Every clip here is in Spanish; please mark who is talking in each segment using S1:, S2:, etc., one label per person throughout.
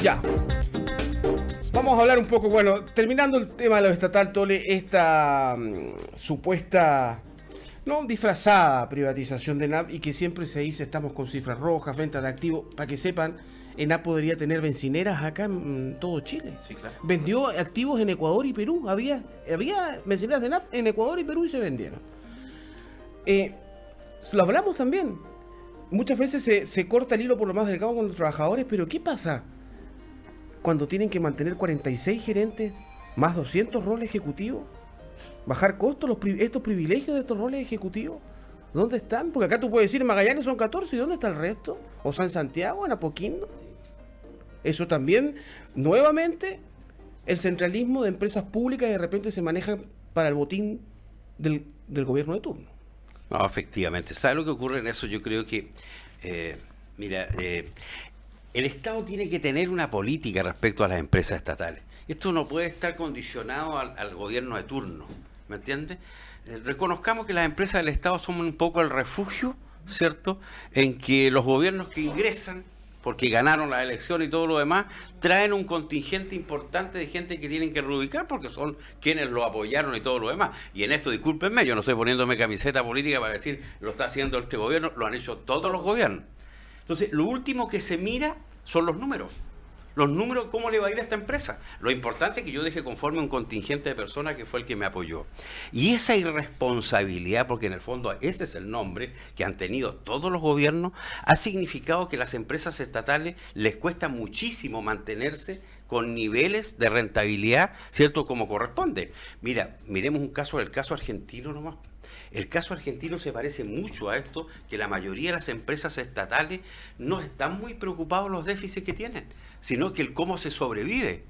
S1: Ya. Vamos a hablar un poco, bueno, terminando el tema de lo estatal, Tole, esta supuesta, no disfrazada privatización de ENAP y que siempre se dice estamos con cifras rojas, venta de activos. Para que sepan, ENAP podría tener bencineras acá en todo Chile.
S2: Sí, claro.
S1: Vendió activos en Ecuador y Perú. Había bencineras de ENAP en Ecuador y Perú y se vendieron. Lo hablamos también. Muchas veces se corta el hilo por lo más delgado con los trabajadores, pero ¿qué pasa cuando tienen que mantener 46 gerentes más 200 roles ejecutivos? ¿Bajar costos, estos privilegios de estos roles ejecutivos? ¿Dónde están? Porque acá tú puedes decir, en Magallanes son 14, ¿y dónde está el resto? ¿O sea, en Santiago, en Apoquindo? Eso también, nuevamente, el centralismo de empresas públicas de repente se manejan para el botín del gobierno de turno.
S2: No, efectivamente. ¿Sabe lo que ocurre en eso? Yo creo que, el Estado tiene que tener una política respecto a las empresas estatales. Esto no puede estar condicionado al gobierno de turno, ¿me entiendes? Reconozcamos que las empresas del Estado son un poco el refugio, ¿cierto?, en que los gobiernos que ingresan, porque ganaron la elección y todo lo demás, traen un contingente importante de gente que tienen que reubicar porque son quienes lo apoyaron y todo lo demás. Y en esto, discúlpenme, yo no estoy poniéndome camiseta política para decir lo está haciendo este gobierno, lo han hecho todos los gobiernos. Entonces, lo último que se mira son los números. Los números, ¿cómo le va a ir a esta empresa? Lo importante es que yo deje conforme un contingente de personas que fue el que me apoyó. Y esa irresponsabilidad, porque en el fondo ese es el nombre que han tenido todos los gobiernos, ha significado que las empresas estatales les cuesta muchísimo mantenerse con niveles de rentabilidad, ¿cierto?, como corresponde. Mira, miremos el caso argentino nomás. El caso argentino se parece mucho a esto, que la mayoría de las empresas estatales no están muy preocupados de los déficits que tienen, sino que el cómo se sobrevive.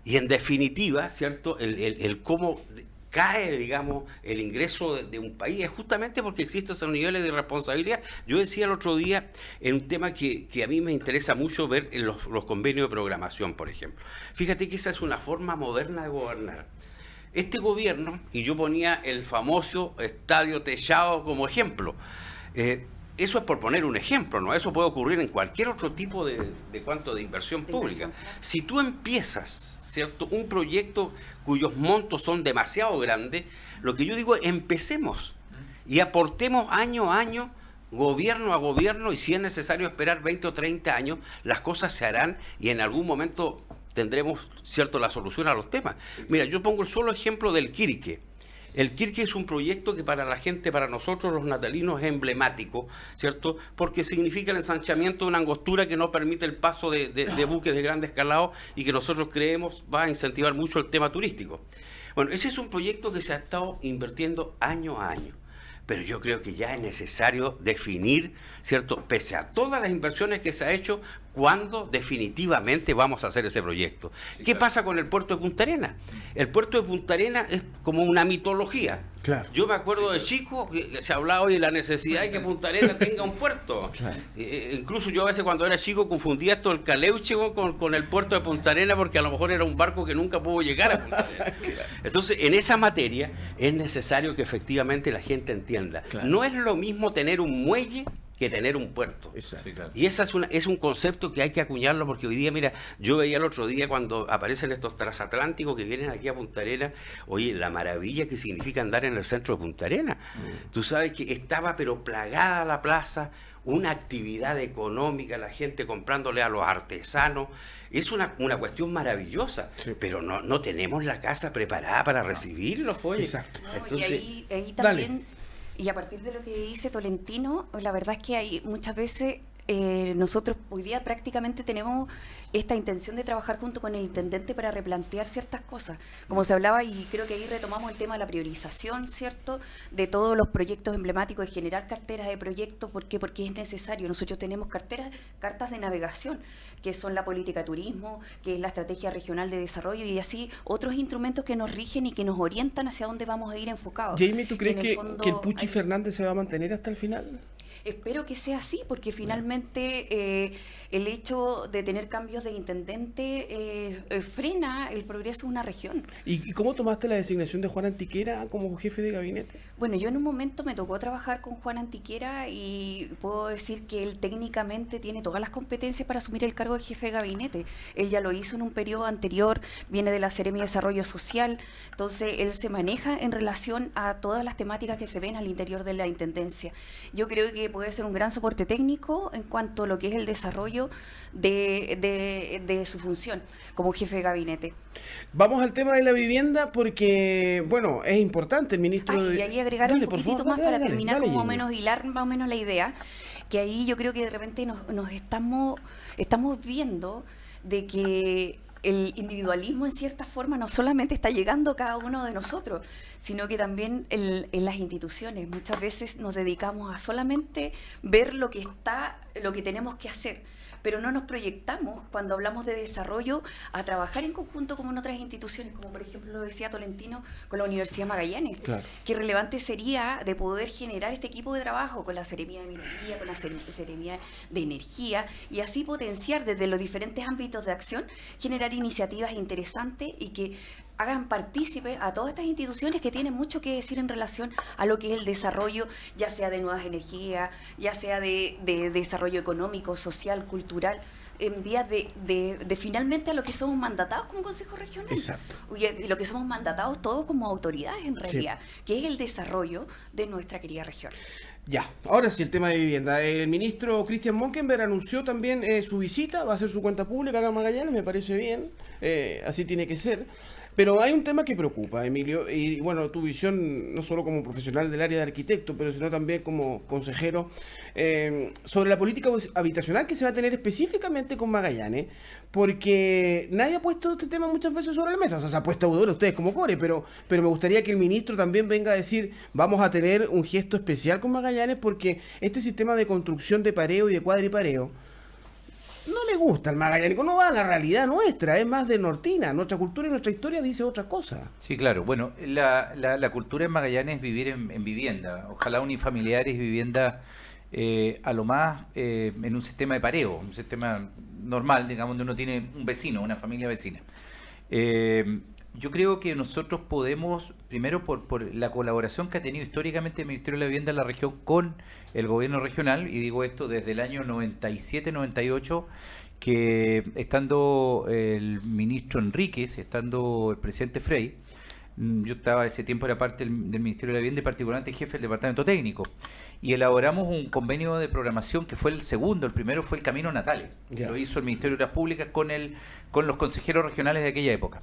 S2: Y en definitiva, ¿cierto?, el cómo cae, digamos, el ingreso de un país es justamente porque existen esos niveles de irresponsabilidad. Yo decía el otro día en un tema que a mí me interesa mucho ver en los convenios de programación, por ejemplo. Fíjate que esa es una forma moderna de gobernar. Este gobierno, y yo ponía el famoso estadio techado como ejemplo, eso es por poner un ejemplo, ¿no? Eso puede ocurrir en cualquier otro tipo de inversión pública. Si tú empiezas, ¿cierto?, un proyecto cuyos montos son demasiado grandes, lo que yo digo es empecemos y aportemos año a año, gobierno a gobierno, y si es necesario esperar 20 o 30 años, las cosas se harán y en algún momento tendremos, ¿cierto?, la solución a los temas. Mira, yo pongo el solo ejemplo del Quirque. El Quirque es un proyecto que para la gente, para nosotros los natalinos, es emblemático, ¿cierto?, porque significa el ensanchamiento de una angostura que no permite el paso de buques de grande escalado y que nosotros creemos va a incentivar mucho el tema turístico. Bueno, ese es un proyecto que se ha estado invirtiendo año a año. Pero yo creo que ya es necesario definir, ¿cierto?, pese a todas las inversiones que se ha hecho, cuándo definitivamente vamos a hacer ese proyecto. Sí, ¿qué pasa con el puerto de Punta Arenas? El puerto de Punta Arenas es como una mitología.
S1: Claro.
S2: Yo me acuerdo de chico que se hablaba hoy de la necesidad de que Punta Arenas tenga un puerto. Claro. Incluso yo a veces cuando era chico confundía esto el Caleuche con el puerto de Punta Arenas porque a lo mejor era un barco que nunca pudo llegar a Punta Arenas. Claro. Entonces, en esa materia es necesario que efectivamente la gente entienda. Claro. No es lo mismo tener un muelle que tener un puerto. Exacto. Y esa es un concepto que hay que acuñarlo, porque hoy día, mira, yo veía el otro día cuando aparecen estos transatlánticos que vienen aquí a Punta Arenas, oye, la maravilla que significa andar en el centro de Punta Arenas. Tú sabes que estaba pero plagada la plaza, una actividad económica, la gente comprándole a los artesanos. Es una cuestión maravillosa, sí, pero no tenemos la casa preparada para recibirlos, oye.
S3: Exacto. No, entonces, y ahí también... Dale. Y a partir de lo que dice Tolentino, la verdad es que hay muchas veces nosotros hoy día prácticamente tenemos esta intención de trabajar junto con el intendente para replantear ciertas cosas. Como se hablaba, y creo que ahí retomamos el tema de la priorización, ¿cierto?, de todos los proyectos emblemáticos, de generar carteras de proyectos. ¿Por qué? Porque es necesario. Nosotros tenemos cartas de navegación, que son la política de turismo, que es la estrategia regional de desarrollo, y así otros instrumentos que nos rigen y que nos orientan hacia dónde vamos a ir enfocados.
S1: Jamie, ¿tú crees que el Puchi Fernández se va a mantener hasta el final?
S3: espero que sea así, porque finalmente el hecho de tener cambios de intendente frena el progreso de una región.
S1: ¿Y cómo tomaste la designación de Juan Antiquera como jefe de gabinete?
S3: Bueno, yo en un momento me tocó trabajar con Juan Antiquera y puedo decir que él técnicamente tiene todas las competencias para asumir el cargo de jefe de gabinete. Él ya lo hizo en un periodo anterior, viene de la Seremi de Desarrollo Social, entonces él se maneja en relación a todas las temáticas que se ven al interior de la Intendencia. Yo creo que puede ser un gran soporte técnico en cuanto a lo que es el desarrollo de su función como jefe de gabinete.
S1: Vamos al tema de la vivienda porque, bueno, es importante el ministro...
S3: Y ahí agregar un poquitito más para terminar como menos hilar más o menos la idea, que ahí yo creo que de repente nos estamos viendo de que el individualismo en cierta forma no solamente está llegando a cada uno de nosotros, sino que también en las instituciones. Muchas veces nos dedicamos a solamente ver lo que tenemos que hacer, pero no nos proyectamos cuando hablamos de desarrollo a trabajar en conjunto como en otras instituciones, como por ejemplo lo decía Tolentino con la Universidad Magallanes.
S1: Claro.
S3: Qué relevante sería de poder generar este equipo de trabajo con la Seremía de Minería, con la Seremía de Energía, y así potenciar desde los diferentes ámbitos de acción, generar iniciativas interesantes y que hagan partícipe a todas estas instituciones que tienen mucho que decir en relación a lo que es el desarrollo, ya sea de nuevas energías, ya sea de desarrollo económico, social, cultural, en vías de finalmente a lo que somos mandatados como Consejo Regional.
S1: Exacto.
S3: Y lo que somos mandatados todos como autoridades en realidad, que es el desarrollo de nuestra querida región.
S1: Ya, ahora sí, el tema de vivienda. El ministro Christian Monkenberg anunció también su visita, va a hacer su cuenta pública acá en Magallanes, me parece bien, así tiene que ser. Pero hay un tema que preocupa, Emilio, y bueno, tu visión no solo como profesional del área de arquitecto, pero sino también como consejero, sobre la política habitacional que se va a tener específicamente con Magallanes, porque nadie ha puesto este tema muchas veces sobre la mesa, o sea, se ha puesto a dudar ustedes como core, pero me gustaría que el ministro también venga a decir, vamos a tener un gesto especial con Magallanes, porque este sistema de construcción de pareo y de cuadripareo no le gusta al magallánico, no va a la realidad nuestra, es más de nortina. Nuestra cultura y nuestra historia dice otra cosa.
S4: Sí, claro. Bueno, la cultura en Magallanes es vivir en vivienda, ojalá unifamiliares, vivienda a lo más en un sistema de pareo, un sistema normal, digamos, donde uno tiene un vecino, una familia vecina. Yo creo que nosotros podemos, primero por la colaboración que ha tenido históricamente el Ministerio de la Vivienda en la región con el gobierno regional, y digo esto desde el año 97-98, que estando el ministro Enríquez, estando el presidente Frey, yo estaba ese tiempo, era parte del Ministerio de la Vivienda y particularmente jefe del departamento técnico, y elaboramos un convenio de programación que fue el segundo. El primero fue el Camino Natales, lo hizo el Ministerio de Obras Públicas con los consejeros regionales de aquella época.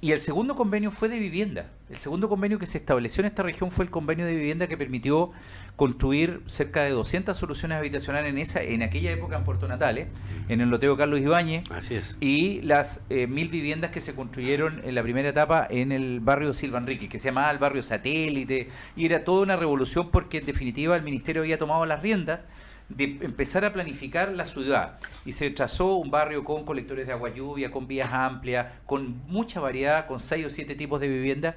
S4: Y el segundo convenio fue de vivienda. El segundo convenio que se estableció en esta región fue el convenio de vivienda que permitió construir cerca de 200 soluciones habitacionales en aquella época en Puerto Natales, en el loteo Carlos Ibáñez.
S2: Así es.
S4: Y las 1000 viviendas que se construyeron en la primera etapa en el barrio Silva Enrique, que se llamaba el barrio Satélite, y era toda una revolución porque en definitiva el ministerio había tomado las riendas de empezar a planificar la ciudad, y se trazó un barrio con colectores de agua lluvia, con vías amplias, con mucha variedad, con 6 o 7 tipos de vivienda.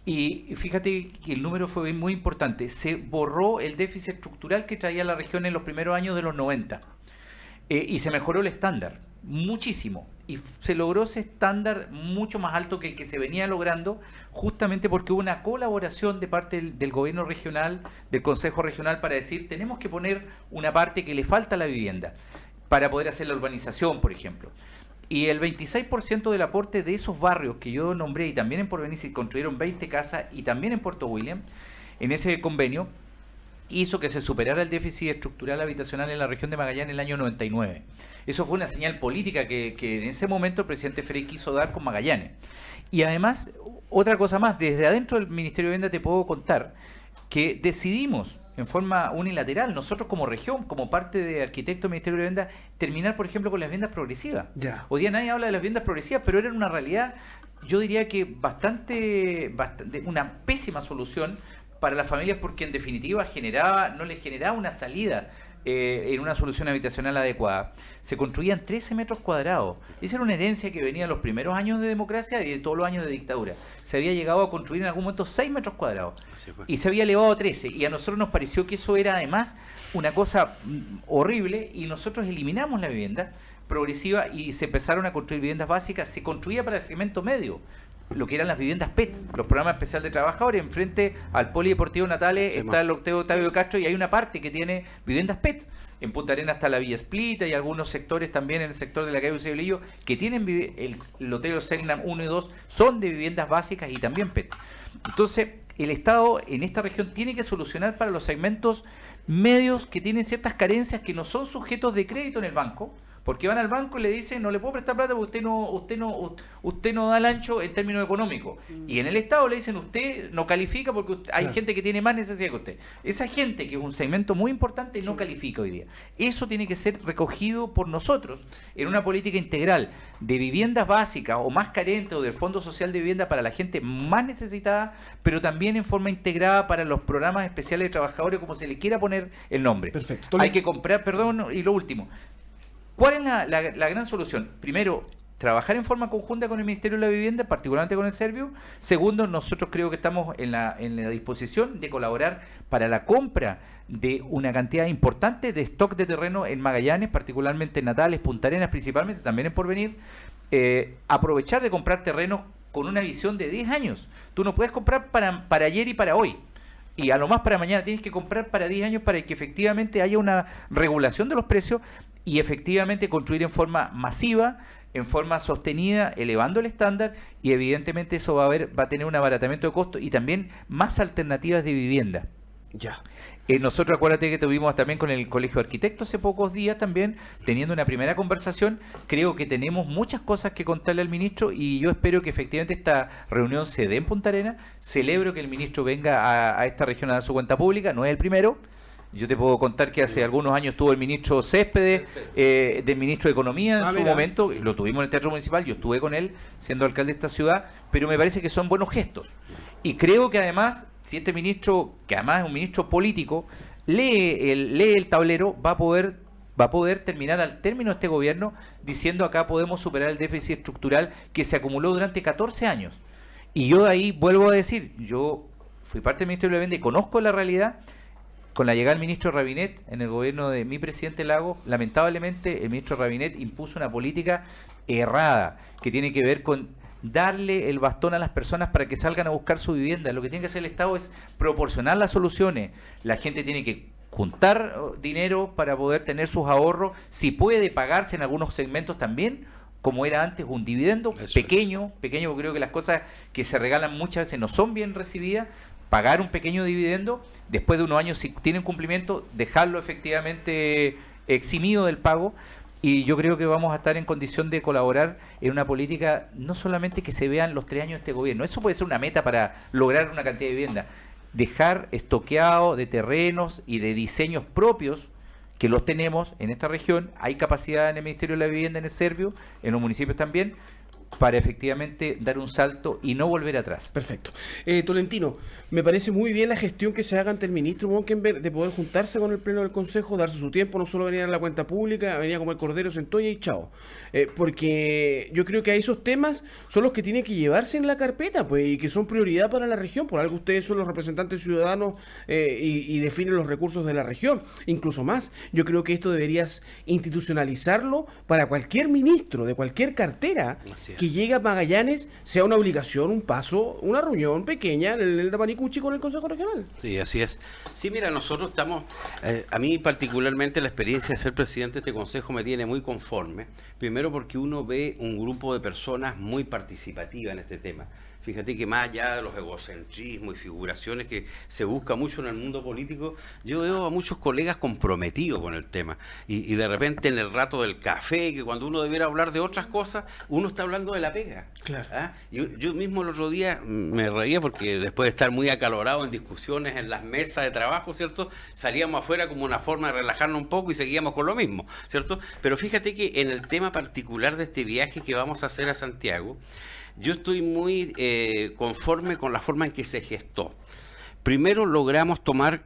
S4: Y fíjate que el número fue muy importante, se borró el déficit estructural que traía la región en los primeros años de los 90, y se mejoró el estándar muchísimo, y se logró ese estándar mucho más alto que el que se venía logrando, justamente porque hubo una colaboración de parte del gobierno regional, del Consejo Regional, para decir, tenemos que poner una parte que le falta a la vivienda, para poder hacer la urbanización, por ejemplo. Y el 26% del aporte de esos barrios que yo nombré, y también en Porvenir se construyeron 20 casas, y también en Puerto William, en ese convenio, hizo que se superara el déficit estructural habitacional en la región de Magallanes en el año 99. Eso fue una señal política que en ese momento el presidente Frey quiso dar con Magallanes. Y además, otra cosa más, desde adentro del Ministerio de Vivienda te puedo contar que decidimos en forma unilateral, nosotros como región, como parte de arquitectos del Ministerio de Vivienda, terminar, por ejemplo, con las viviendas progresivas. Hoy día nadie habla de las viviendas progresivas, pero era una realidad, yo diría que bastante una pésima solución para las familias, porque en definitiva no les generaba una salida en una solución habitacional adecuada, se construían 13 metros cuadrados. Esa era una herencia que venía de los primeros años de democracia y de todos los años de dictadura. Se había llegado a construir en algún momento 6 metros cuadrados y se había elevado a 13, y a nosotros nos pareció que eso era además una cosa horrible, y nosotros eliminamos la vivienda progresiva y se empezaron a construir viviendas básicas. Se construía para el segmento medio lo que eran las viviendas PET, los programas especiales de trabajadores. Enfrente al Polideportivo Natales está el Octavio Castro, y hay una parte que tiene viviendas PET. En Punta Arenas está la Villa Esplita y algunos sectores también en el sector de la calle Eusebio que tienen el Hotel Segnam 1 y 2 son de viviendas básicas y también PET. Entonces, el Estado en esta región tiene que solucionar para los segmentos medios que tienen ciertas carencias, que no son sujetos de crédito en el banco, porque van al banco y le dicen: no le puedo prestar plata porque usted no da el ancho en términos económicos. Y en el Estado le dicen: usted no califica porque hay gente que tiene más necesidad que usted. Esa gente, que es un segmento muy importante, no califica hoy día. Eso tiene que ser recogido por nosotros en una política integral de viviendas básicas o más carentes, o del Fondo Social de Vivienda para la gente más necesitada, pero también en forma integrada para los programas especiales de trabajadores, como se le quiera poner el nombre.
S1: Perfecto.
S4: Hay que comprar, y lo último, ¿cuál es la gran solución? Primero, trabajar en forma conjunta con el Ministerio de la Vivienda, particularmente con el Servio. Segundo, nosotros creo que estamos en la disposición de colaborar para la compra de una cantidad importante de stock de terreno en Magallanes, particularmente en Natales, Punta Arenas principalmente, también en Porvenir. Aprovechar de comprar terrenos con una visión de 10 años. Tú no puedes comprar para ayer y para hoy, y a lo más para mañana. Tienes que comprar para 10 años para que efectivamente haya una regulación de los precios y efectivamente construir en forma masiva, en forma sostenida, elevando el estándar, y evidentemente eso va a tener un abaratamiento de costos y también más alternativas de vivienda.
S1: Ya.
S4: Nosotros, acuérdate que tuvimos también con el Colegio de Arquitectos hace pocos días también, teniendo una primera conversación. Creo que tenemos muchas cosas que contarle al ministro, y yo espero que efectivamente esta reunión se dé en Punta Arenas. Celebro que el ministro venga a esta región a dar su cuenta pública, no es el primero. Yo te puedo contar que hace algunos años estuvo el ministro Céspedes, del ministro de Economía en su momento, lo tuvimos en el Teatro Municipal, yo estuve con él siendo alcalde de esta ciudad, pero me parece que son buenos gestos. Y creo que además, si este ministro, que además es un ministro político, lee el tablero, va a poder terminar al término de este gobierno diciendo: acá podemos superar el déficit estructural que se acumuló durante 14 años. Y yo de ahí vuelvo a decir, yo fui parte del Ministerio de la Vivienda y conozco la realidad. Con la llegada del ministro Rabinet en el gobierno de mi presidente Lagos, lamentablemente el ministro Rabinet impuso una política errada que tiene que ver con darle el bastón a las personas para que salgan a buscar su vivienda. Lo que tiene que hacer el Estado es proporcionar las soluciones. La gente tiene que juntar dinero para poder tener sus ahorros, si puede pagarse en algunos segmentos también, como era antes, un dividendo pequeño, porque creo que las cosas que se regalan muchas veces no son bien recibidas. Pagar un pequeño dividendo, después de unos años, si tienen cumplimiento, dejarlo efectivamente eximido del pago. Y yo creo que vamos a estar en condición de colaborar en una política, no solamente que se vean los 3 años de este gobierno, eso puede ser una meta para lograr una cantidad de vivienda, dejar estoqueado de terrenos y de diseños propios, que los tenemos en esta región. Hay capacidad en el Ministerio de la Vivienda, en el Servio, en los municipios también, para efectivamente dar un salto y no volver atrás.
S1: Perfecto. Tolentino, me parece muy bien la gestión que se haga ante el ministro Monkenberg de poder juntarse con el Pleno del Consejo, darse su tiempo, no solo venir a la cuenta pública, venir a comer cordero, centolla y chao. Porque yo creo que esos temas son los que tienen que llevarse en la carpeta, pues, y que son prioridad para la región. Por algo ustedes son los representantes ciudadanos y definen los recursos de la región. Incluso más, yo creo que esto deberías institucionalizarlo para cualquier ministro de cualquier cartera que llegue a Magallanes, sea una obligación, un paso, una reunión pequeña en el Tamanicuchi con el Consejo Regional.
S2: Sí, así es. Sí, mira, nosotros estamos, a mí particularmente la experiencia de ser presidente de este consejo me tiene muy conforme. Primero porque uno ve un grupo de personas muy participativas en este tema. Fíjate que más allá de los egocentrismos y figuraciones que se busca mucho en el mundo político, yo veo a muchos colegas comprometidos con el tema. Y de repente en el rato del café, que cuando uno debiera hablar de otras cosas, uno está hablando de la pega.
S1: Claro.
S2: ¿Ah? Yo mismo el otro día me reía porque después de estar muy acalorado en discusiones en las mesas de trabajo, ¿cierto? Salíamos afuera como una forma de relajarnos un poco y seguíamos con lo mismo, ¿cierto? Pero fíjate que en el tema particular de este viaje que vamos a hacer a Santiago, yo estoy muy conforme con la forma en que se gestó. Primero logramos tomar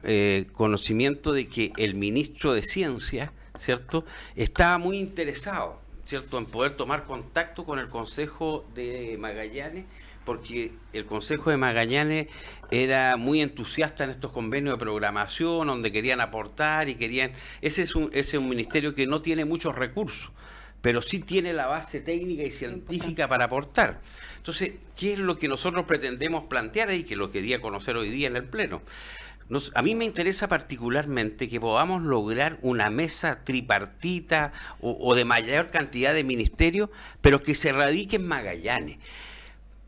S2: conocimiento de que el ministro de Ciencia, ¿cierto?, estaba muy interesado, ¿cierto?, en poder tomar contacto con el Consejo de Magallanes, porque el Consejo de Magallanes era muy entusiasta en estos convenios de programación, donde querían aportar y querían... Ese es un ministerio que no tiene muchos recursos, pero sí tiene la base técnica y científica para aportar. Entonces, ¿qué es lo que nosotros pretendemos plantear ahí? Que lo quería conocer hoy día en el Pleno. A mí me interesa particularmente que podamos lograr una mesa tripartita o de mayor cantidad de ministerios, pero que se radique en Magallanes,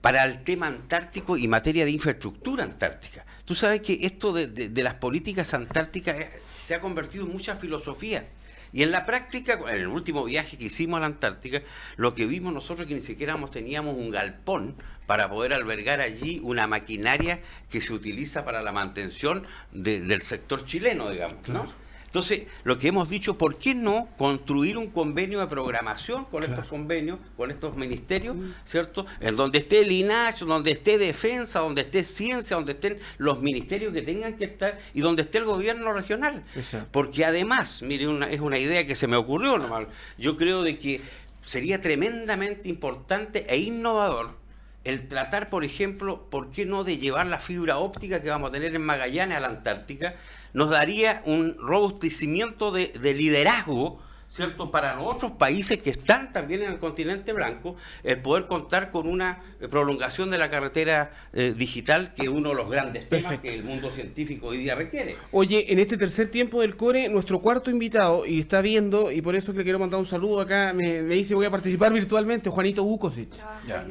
S2: para el tema antártico y materia de infraestructura antártica. Tú sabes que esto de las políticas antárticas se ha convertido en mucha filosofía. Y en la práctica, en el último viaje que hicimos a la Antártica, lo que vimos nosotros que ni siquiera teníamos un galpón para poder albergar allí una maquinaria que se utiliza para la mantención del sector chileno, digamos, ¿no? Claro. Entonces, lo que hemos dicho, ¿por qué no construir un convenio de programación con estos convenios, con estos ministerios, ¿cierto? En donde esté el INAH, donde esté Defensa, donde esté Ciencia, donde estén los ministerios que tengan que estar y donde esté el gobierno regional. Exacto. Porque además, mire, es una idea que se me ocurrió nomás. Yo creo de que sería tremendamente importante e innovador el tratar, por ejemplo, ¿por qué no de llevar la fibra óptica que vamos a tener en Magallanes a la Antártica? Nos daría un robustecimiento de liderazgo, ¿cierto?, para los otros países que están también en el continente blanco, el poder contar con una prolongación de la carretera digital, que es uno de los grandes temas que el mundo científico hoy día requiere.
S1: Oye, en este tercer tiempo del CORE, nuestro cuarto invitado, y está viendo, y por eso que le quiero mandar un saludo acá, me dice voy a participar virtualmente, Juanito Bukosic,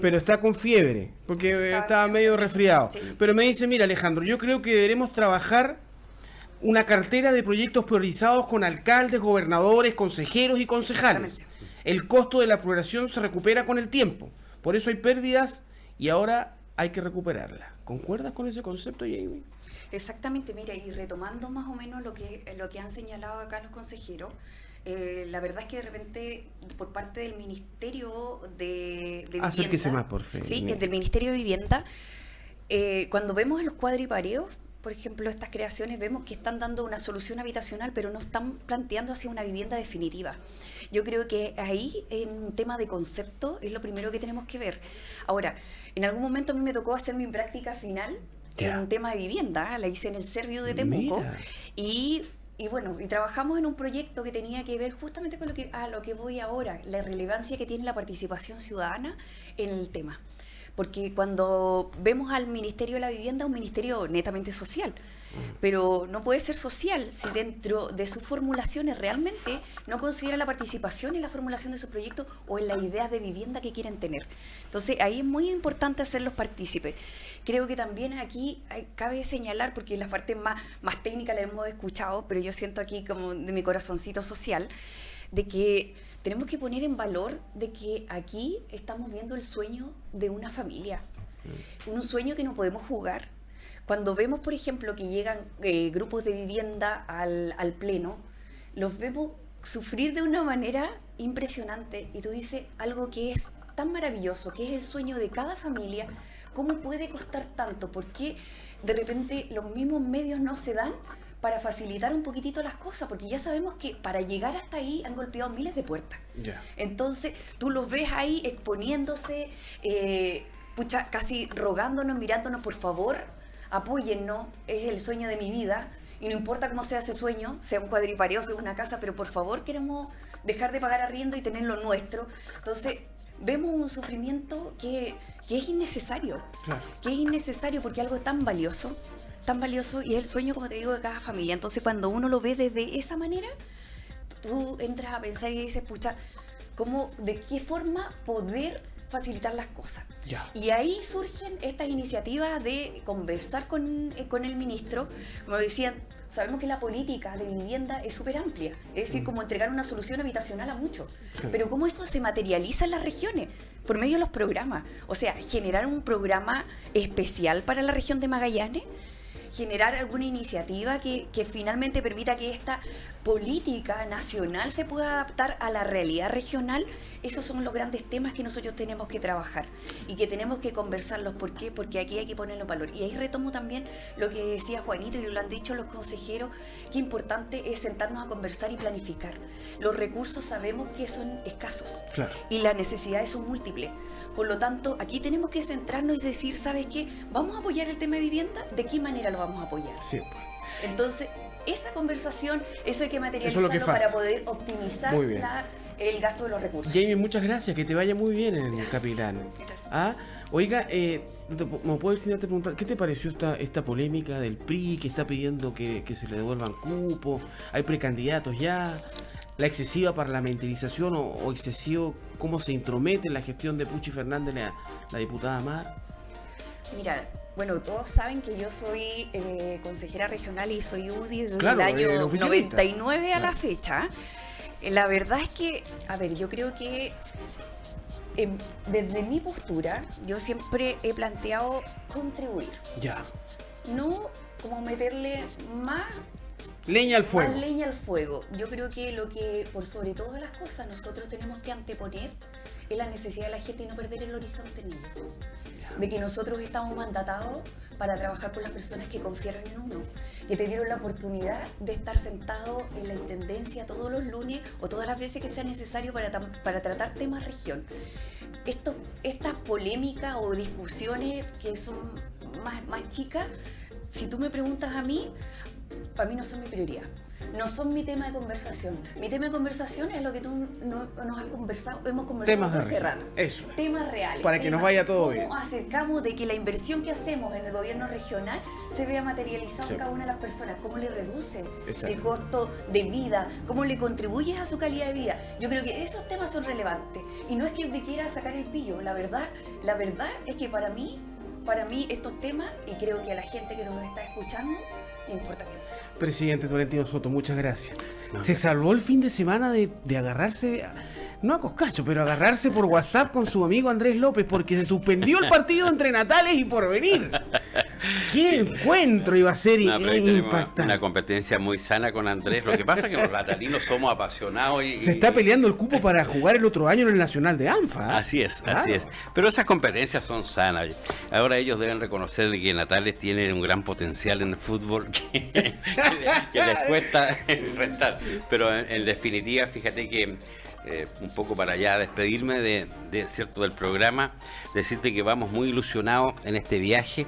S1: pero está con fiebre, porque estaba medio resfriado. Sí. Pero me dice, mira Alejandro, yo creo que deberemos trabajar una cartera de proyectos priorizados con alcaldes, gobernadores, consejeros y concejales. El costo de la programación se recupera con el tiempo. Por eso hay pérdidas y ahora hay que recuperarla. ¿Concuerdas con ese concepto, Jamie?
S3: Exactamente, mira, y retomando más o menos lo que han señalado acá los consejeros, la verdad es que de repente por parte del Ministerio de Vivienda...
S1: Acérquese más, por favor.
S3: Sí, del Ministerio de Vivienda, cuando vemos los cuadripareos, por ejemplo, estas creaciones, vemos que están dando una solución habitacional, pero no están planteando hacia una vivienda definitiva. Yo creo que ahí, en un tema de concepto, es lo primero que tenemos que ver. Ahora, en algún momento a mí me tocó hacer mi práctica final en un tema de vivienda, la hice en el Serviu de Temuco, y bueno, y trabajamos en un proyecto que tenía que ver justamente con lo que voy ahora, la relevancia que tiene la participación ciudadana en el tema. Porque cuando vemos al Ministerio de la Vivienda, un ministerio netamente social, pero no puede ser social si dentro de sus formulaciones realmente no considera la participación en la formulación de su proyecto o en la idea de vivienda que quieren tener. Entonces ahí es muy importante hacerlos partícipes. Creo que también aquí cabe señalar, porque las partes más técnicas las hemos escuchado, pero yo siento aquí como de mi corazoncito social, de que tenemos que poner en valor de que aquí estamos viendo el sueño de una familia, un sueño que no podemos jugar. Cuando vemos, por ejemplo, que llegan grupos de vivienda al Pleno, los vemos sufrir de una manera impresionante, y tú dices algo que es tan maravilloso, que es el sueño de cada familia. ¿Cómo puede costar tanto? ¿Por qué de repente los mismos medios no se dan para facilitar un poquitito las cosas? Porque ya sabemos que para llegar hasta ahí han golpeado miles de puertas. Entonces tú los ves ahí exponiéndose, casi rogándonos, mirándonos, por favor, apóyennos, es el sueño de mi vida, y no importa cómo sea ese sueño, sea un cuadripareo, sea una casa, pero por favor queremos dejar de pagar arriendo y tener lo nuestro. Entonces vemos un sufrimiento que es innecesario, que es innecesario, porque algo tan valioso, y es el sueño, como te digo, de cada familia. Entonces cuando uno lo ve desde esa manera, tú entras a pensar y dices, ¿de qué forma poder facilitar las cosas? Y ahí surgen estas iniciativas de conversar con el ministro. Como decían, sabemos que la política de vivienda es súper amplia, es decir, como entregar una solución habitacional a muchos, pero cómo esto se materializa en las regiones por medio de los programas. O sea, generar un programa especial para la región de Magallanes generar alguna iniciativa que finalmente permita que esta política nacional se pueda adaptar a la realidad regional. Esos son los grandes temas que nosotros tenemos que trabajar y que tenemos que conversarlos. ¿Por qué? Porque aquí hay que ponerlo en valor. Y ahí retomo también lo que decía Juanito y lo han dicho los consejeros, que importante es sentarnos a conversar y planificar. Los recursos sabemos que son escasos,
S1: claro,
S3: y las necesidades son múltiples. Por lo tanto, aquí tenemos que centrarnos y decir, ¿sabes qué? ¿Vamos a apoyar el tema de vivienda? ¿De qué manera lo vamos a apoyar?
S1: Sí, pues.
S3: Entonces, esa conversación, eso hay que materializarlo,
S1: Eso es lo que
S3: para poder optimizar el gasto de los recursos.
S1: Jamie, muchas gracias, que te vaya muy bien en el Capilano. ¿Ah? Oiga, ¿me puedo decir, te preguntar, ¿qué te pareció esta polémica del PRI que está pidiendo que se le devuelvan cupos? Hay precandidatos ya, la excesiva parlamentarización o excesivo cómo se intromete en la gestión de Puchi Fernández, la diputada Mar.
S3: Mira, bueno, todos saben que yo soy consejera regional y soy UDI desde
S1: claro,
S3: el año 99 a
S1: claro,
S3: la fecha. La verdad es que, a ver, yo creo que desde mi postura, yo siempre he planteado contribuir.
S1: Ya.
S3: No como meterle más
S1: leña al fuego.
S3: Más leña al fuego. Yo creo que lo que, por sobre todas las cosas, nosotros tenemos que anteponer es la necesidad de la gente y no perder el horizonte en ello. De que nosotros estamos mandatados para trabajar por las personas que confiaron en uno, que te dieron la oportunidad de estar sentado en la intendencia todos los lunes o todas las veces que sea necesario para tratar temas región. Estas polémicas o discusiones que son más chicas, si tú me preguntas a mí, para mí no son mi prioridad. No son mi tema de conversación. Mi tema de conversación es lo que tú nos has conversado, hemos conversado.
S1: Temas de región.
S3: Eso. Temas reales.
S1: Para que nos vaya todo bien.
S3: ¿Cómo acercamos de que la inversión que hacemos en el gobierno regional se vea materializada
S1: sí,
S3: en cada una de las personas? ¿Cómo le reduce
S1: exacto,
S3: el costo de vida? ¿Cómo le contribuyes a su calidad de vida? Yo creo que esos temas son relevantes. Y no es que me quiera sacar el pillo. La verdad es que para mí estos temas, y creo que a la gente que nos está escuchando, le importa bien.
S1: Presidente Tolentino Soto, muchas gracias. Se salvó el fin de semana de agarrarse, no a coscacho, pero agarrarse por WhatsApp con su amigo Andrés López, porque se suspendió el partido entre Natales y Porvenir. ¡Qué encuentro iba a ser impactante!
S2: Una competencia muy sana con Andrés. Lo que pasa es que los latalinos somos apasionados
S1: se está peleando el cupo para jugar el otro año en el Nacional de ANFA.
S2: Así es, claro, así es. Pero esas competencias son sanas. Ahora ellos deben reconocer que Natales tiene un gran potencial en el fútbol que les cuesta enfrentar. Pero en definitiva, fíjate que un poco para allá despedirme del programa, decirte que vamos muy ilusionados en este viaje.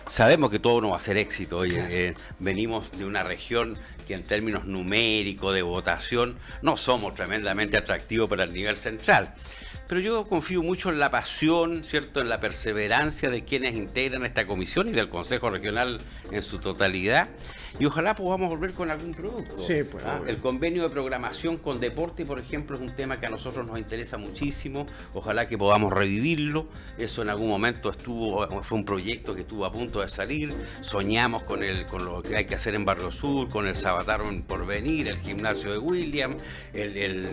S2: Sabemos que todo no va a ser éxito. Oye, venimos de una región que en términos numéricos de votación no somos tremendamente atractivos para el nivel central. Pero yo confío mucho en la pasión, ¿cierto?, en la perseverancia de quienes integran esta comisión y del Consejo Regional en su totalidad. Y ojalá podamos volver con algún producto.
S1: Sí, pues,
S2: el convenio de programación con deporte, por ejemplo, es un tema que a nosotros nos interesa muchísimo. Ojalá que podamos revivirlo. Eso en algún momento fue un proyecto que estuvo a punto de salir. Soñamos con lo que hay que hacer en Barrio Sur, con el Sabataro en Porvenir, el gimnasio de William, el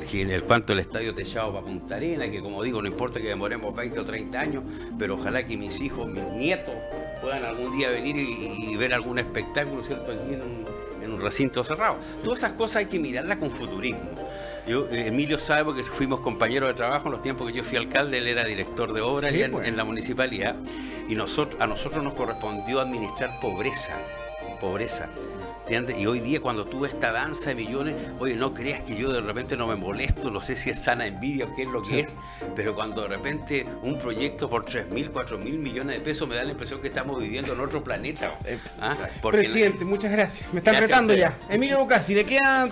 S2: estadio techado para Punta Arena, que como digo, no importa que demoremos 20 o 30 años, pero ojalá que mis hijos, mis nietos, puedan algún día venir y ver algún espectáculo, ¿cierto?, aquí en un recinto cerrado. Todas esas cosas hay que mirarlas con futurismo. Emilio sabe, porque fuimos compañeros de trabajo en los tiempos que yo fui alcalde, él era director de obras, sí, en la municipalidad, y a nosotros nos correspondió administrar pobreza. ¿Entiendes? Y hoy día cuando tuve esta danza de millones, oye, no creas que yo de repente no me molesto, no sé si es sana envidia o qué es lo que es, pero cuando de repente un proyecto por 3.000, 4.000 millones de pesos me da la impresión que estamos viviendo en otro planeta.
S1: Sí. Presidente, muchas gracias. Me están retando ya. Emilio Lucasi, ¿le queda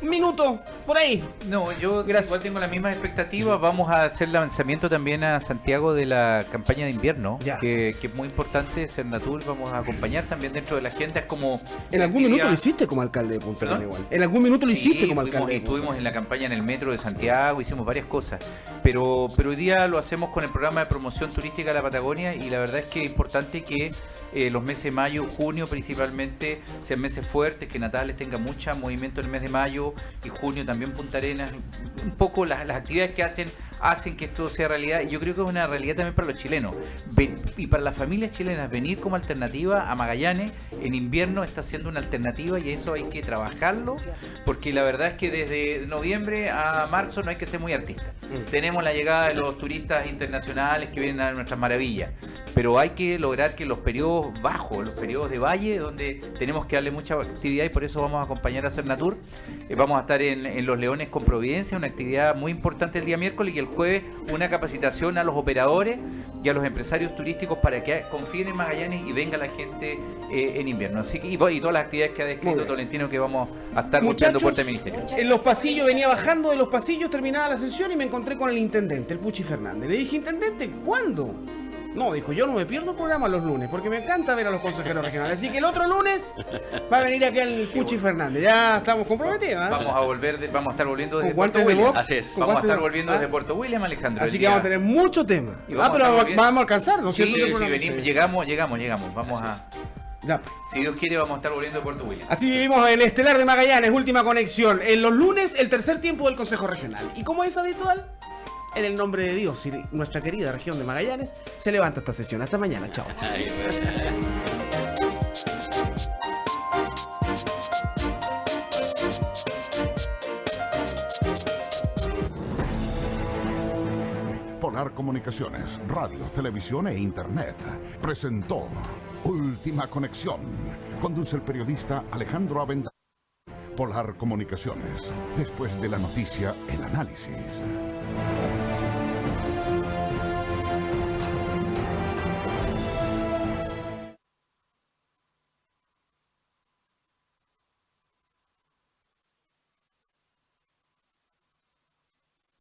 S1: un minuto por ahí?
S4: No, yo igual tengo las mismas expectativas. Vamos a hacer lanzamiento también a Santiago de la campaña de invierno, que es muy importante. Cernatul vamos a acompañar también dentro de la agenda. Es como
S1: en algún minuto lo hiciste como alcalde de Punta Arenas igual. En algún minuto lo hiciste como alcalde.
S4: Estuvimos en la campaña en el metro de Santiago, hicimos varias cosas. Pero hoy día lo hacemos con el programa de promoción turística de la Patagonia, y la verdad es que es importante que los meses de mayo, junio principalmente, sean meses fuertes, que Natales tenga mucho movimiento en el mes de mayo y junio también Punta Arenas. Un poco las actividades que hacen hacen que esto sea realidad. Y yo creo que es una realidad también para los chilenos. Y para las familias chilenas, venir como alternativa a Magallanes en invierno está siendo una alternativa y eso hay que trabajarlo, porque la verdad es que desde noviembre a marzo no hay que ser muy artistas. Tenemos la llegada de los turistas internacionales que vienen a nuestras maravillas, pero hay que lograr que los periodos bajos, los periodos de valle, donde tenemos que darle mucha actividad, y por eso vamos a acompañar a Cernatur. Vamos a estar en Los Leones con Providencia, una actividad muy importante el día miércoles, y el jueves una capacitación a los operadores y a los empresarios turísticos para que confíen en Magallanes y venga la gente en invierno. Así que, y todas las actividades que ha descrito Tolentino que vamos a estar golpeando puerta del ministerio.
S1: En los pasillos, venía bajando de los pasillos, terminaba la sesión y me encontré con el intendente, el Puchi Fernández. Le dije, intendente, ¿cuándo? No, dijo, yo no me pierdo el programa los lunes, porque me encanta ver a los consejeros regionales. Así que el otro lunes va a venir aquí el Puchi Fernández. Ya estamos comprometidos, ¿eh?
S4: Vamos a estar volviendo desde
S1: Puerto
S4: William.
S2: Así es.
S4: Vamos a estar volviendo desde Puerto William, Alejandro.
S1: Así que vamos a tener mucho tema.
S4: Y
S1: Pero vamos a alcanzar, ¿no es cierto?
S4: Llegamos. Vamos a...
S1: Ya.
S4: Si Dios quiere, vamos a estar volviendo de Puerto William.
S1: Así vivimos el Estelar de Magallanes, última conexión. En los lunes, el tercer tiempo del Consejo Regional. Y como es habitual, en el nombre de Dios y nuestra querida región de Magallanes, se levanta esta sesión. Hasta mañana, chao.
S5: Polar Comunicaciones, radio, televisión e internet presentó Última Conexión. Conduce el periodista Alejandro Avendaño. Polar Comunicaciones. Después de la noticia, el análisis.